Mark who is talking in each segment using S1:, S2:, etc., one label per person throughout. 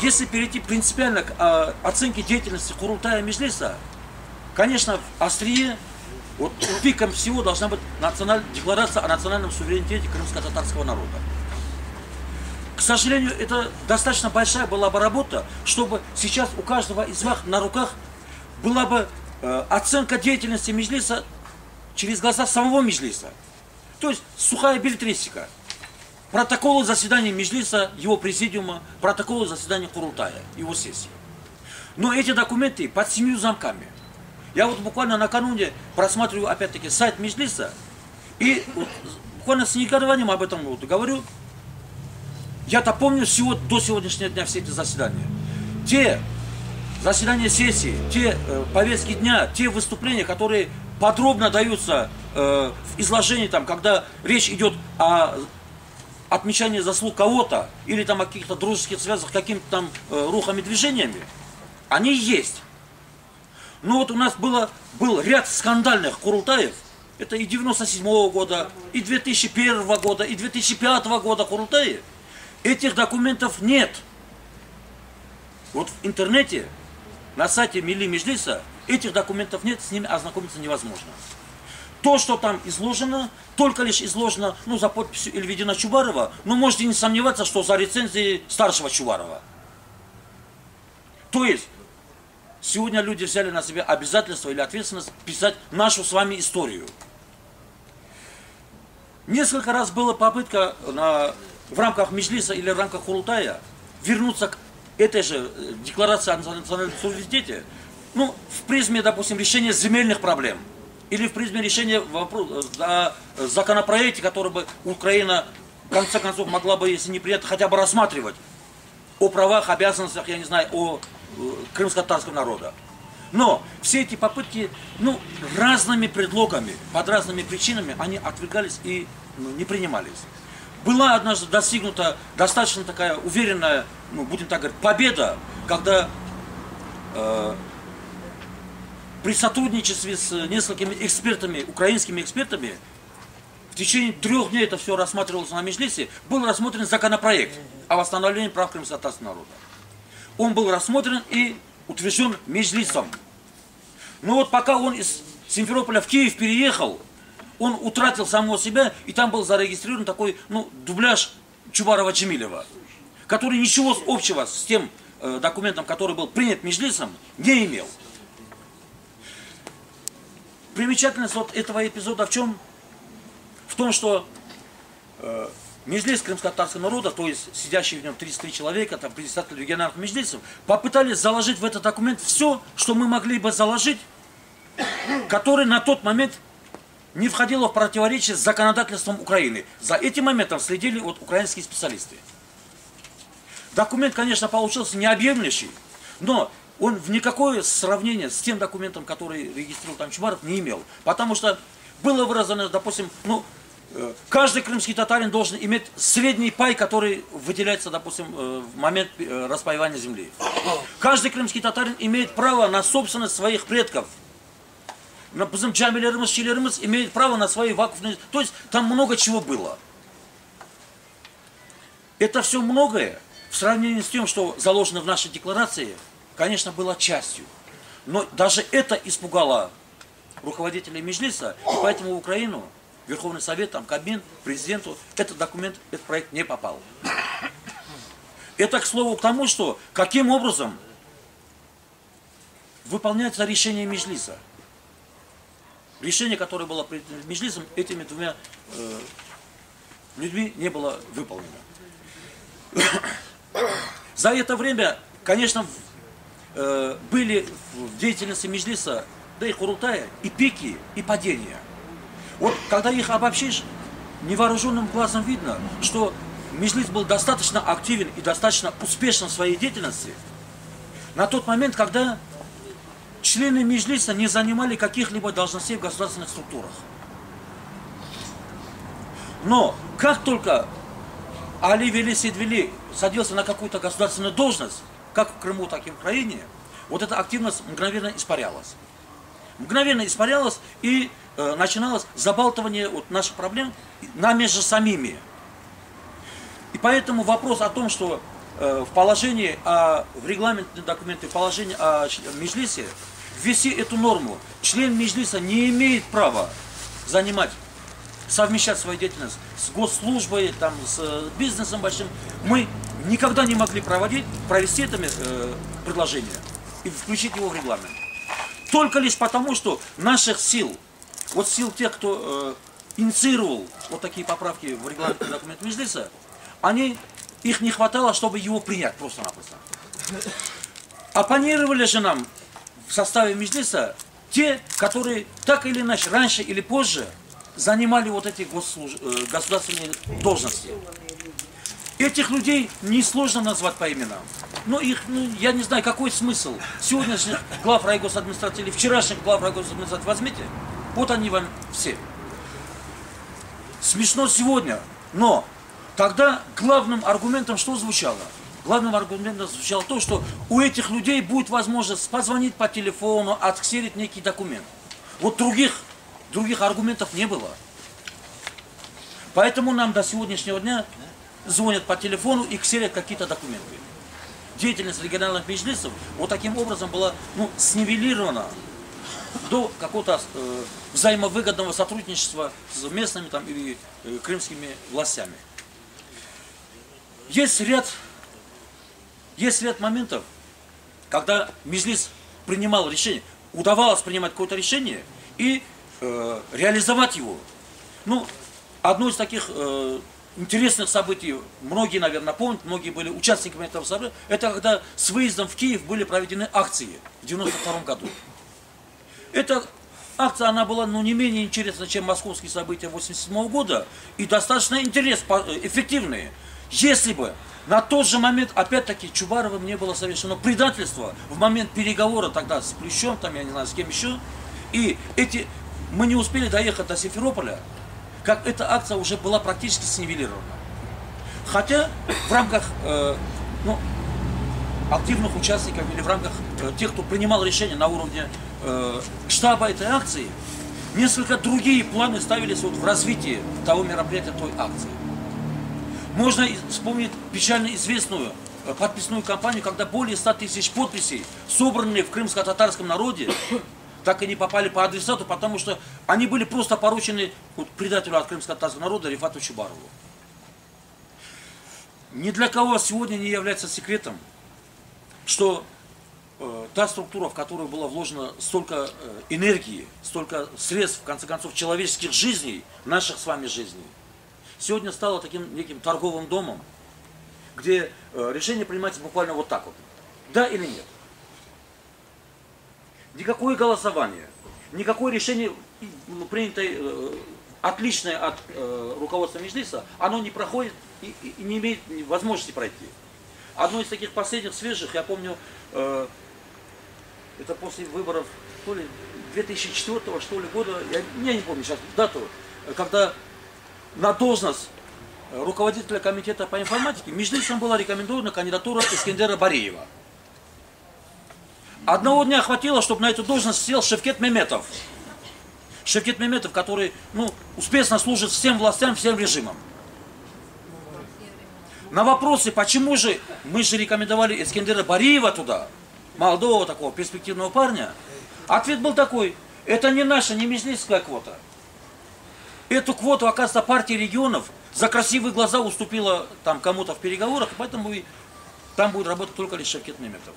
S1: если перейти принципиально к оценке деятельности Курултая Меджлиса, конечно, в острие, вот пиком всего должна быть декларация о национальном суверенитете крымско-татарского народа. К сожалению, это достаточно большая была бы работа, чтобы сейчас у каждого из вас на руках была бы оценка деятельности Меджлиса через глаза самого Меджлиса. То есть сухая билетристика. Протоколы заседания Меджлиса, его президиума, протоколы заседания Курултая, его сессии. Но эти документы под 7 замками. Я вот буквально накануне просматриваю опять-таки сайт Меджлиса и вот, буквально с негодованием об этом вот говорю. Я-то помню всего до сегодняшнего дня все эти заседания. Те заседания сессии, те повестки дня, те выступления, которые подробно даются в изложении, там, когда речь идет о отмечании заслуг кого-то или там о каких-то дружеских связях с какими-то там рухами, движениями, они есть. Но вот у нас был ряд скандальных Курултаев, это и 97-го года, и 2001 года, и 2005 года Курултаи. Этих документов нет. Вот в интернете, на сайте Милли Меджлиса, этих документов нет, с ними ознакомиться невозможно. То, что там изложено, только лишь изложено, ну, за подписью Эльвидина Чубарова, но можете не сомневаться, что за рецензией старшего Чубарова. То есть, сегодня люди взяли на себя обязательство или ответственность писать нашу с вами историю. Несколько раз была попытка в рамках Меджлиса или в рамках Курултая вернуться к этой же декларации о национальном суверенитете, ну, в призме, допустим, решения земельных проблем, или в призме решения вопроса о законопроекте, который бы Украина, в конце концов, могла бы, если не принято, хотя бы рассматривать о правах, обязанностях, я не знаю, о крымско-татарского народа. Но все эти попытки, ну, разными предлогами, под разными причинами, они отвергались и не принимались. Была однажды достигнута достаточно такая уверенная, ну, будем так говорить, победа, когда при сотрудничестве с несколькими экспертами, украинскими экспертами, в течение 3 дней это все рассматривалось на Меджлисе, был рассмотрен законопроект о восстановлении прав крымско-татарского народа. Он был рассмотрен и утвержден Меджлисом. Но вот пока он из Симферополя в Киев переехал, он утратил самого себя, и там был зарегистрирован такой, ну, дубляж Чубарова-Джемилева, который ничего общего с тем документом, который был принят Меджлисом, не имел. Примечательность вот этого эпизода в чем? В том, что Меджлис крымско-татарского народа, то есть сидящие в нем 33 человека, там председатели региональных меджлисов, попытались заложить в этот документ все, что мы могли бы заложить, который на тот момент не входило в противоречие с законодательством Украины. За этим моментом следили вот украинские специалисты. Документ, конечно, получился необъемлющий, но он в никакое сравнение с тем документом, который регистрировал там Чубаров, не имел. Потому что было выражено, допустим, ну, каждый крымский татарин должен иметь средний пай, который выделяется, допустим, в момент распаевания земли. Каждый крымский татарин имеет право на собственность своих предков. Допустим, джамилерымыз, чилерымыз имеют право на свои вакуфные... То есть там много чего было. Это все многое в сравнении с тем, что заложено в нашей декларации, конечно, было частью. Но даже это испугало руководителей Меджлиса, и поэтому в Украину Верховный Совет, там, Кабмин, президенту этот документ, этот проект не попал. Это, к слову, к тому, что каким образом выполняется решение Меджлиса. Решение, которое было принято Меджлисом, этими 2 людьми не было выполнено. За это время, конечно, были в деятельности Меджлиса, да и Курултая, и пики, и падения. Вот когда их обобщишь, невооруженным глазом видно, что Меджлис был достаточно активен и достаточно успешен в своей деятельности на тот момент, когда члены Меджлиса не занимали каких-либо должностей в государственных структурах. Но как только Али Вели Сейдвели садился на какую-то государственную должность, как в Крыму, так и в Украине, вот эта активность мгновенно испарялась. Мгновенно испарялась и начиналось забалтывание вот наших проблем нами же самими. И поэтому вопрос о том, что в положении, в регламентные документы, положении о Меджлисе, ввести эту норму. Член Меджлиса не имеет права совмещать свою деятельность с госслужбой, там, с бизнесом большим. Мы никогда не могли провести это предложение и включить его в регламент. Только лишь потому, что наших сил, вот сил тех, кто инициировал вот такие поправки в регламентный документ Меджлиса, их не хватало, чтобы его принять просто-напросто. Оппонировали же нам в составе Меджлиса те, которые так или иначе, раньше или позже, занимали вот эти государственные должности. Этих людей несложно назвать по именам. Но я не знаю, какой смысл. Сегодняшних глав райгосадминистрации или вчерашних глав райгосадминистрации возьмите, вот они вам все. Смешно сегодня, но тогда главным аргументом что звучало? Главным аргументом звучало то, что у этих людей будет возможность позвонить по телефону, отксерить некий документ. Вот других аргументов не было. Поэтому нам до сегодняшнего дня звонят по телефону и ксерят какие-то документы. Деятельность региональных меджлисов вот таким образом была снивелирована до какого-то взаимовыгодного сотрудничества с местными там, или крымскими властями. Есть ряд моментов, когда Меджлис принимал решение, удавалось принимать какое-то решение и реализовать его. Одно из таких интересных событий, многие, наверное, помнят, многие были участниками этого события, это когда с выездом в Киев были проведены акции в 1992 году. Эта акция, она была не менее интересна, чем московские события 1987 года, и достаточно эффективные. Если бы на тот же момент, опять-таки, Чубаровым не было совершено предательство в момент переговора тогда с Плющем, там, я не знаю, с кем еще, и мы не успели доехать до Симферополя, как эта акция уже была практически снивелирована. Хотя в рамках активных участников или в рамках тех, кто принимал решения на уровне штаба этой акции, несколько другие планы ставились в развитии того мероприятия, той акции. Можно вспомнить печально известную подписную кампанию, когда более 100 тысяч подписей, собранные в крымско-татарском народе, так и не попали по адресату, потому что они были просто поручены предателю от крымско-татарского народа Рифату Чубарову. Ни для кого сегодня не является секретом, что та структура, в которую было вложено столько энергии, столько средств, в конце концов, человеческих жизней, наших с вами жизней, сегодня стала таким неким торговым домом, где решение принимается буквально вот так вот. Да или нет? Никакое голосование, никакое решение, принятое отличное от руководства Меджлиса, оно не проходит и не имеет возможности пройти. Одно из таких последних свежих, я помню, это после выборов, то ли 2004 что ли года, я не помню сейчас дату, когда на должность руководителя комитета по информатике Меджлисом была рекомендована кандидатура Эскендера Бариева. Одного дня хватило, чтобы на эту должность сел Шевкет Меметов. Шевкет Меметов, который успешно служит всем властям, всем режимам. На вопросы, почему же мы же рекомендовали Эскендера Бариева туда, молодого такого перспективного парня, ответ был такой: это не наша, не меджлисская квота. Эту квоту, оказывается, партия регионов за красивые глаза уступила там кому-то в переговорах, поэтому там будет работать только лишь Шевкет Меметов.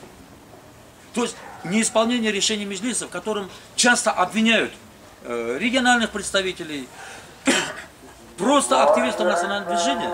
S1: То есть неисполнение решений Меджлиса, в котором часто обвиняют региональных представителей, просто активистов национального движения.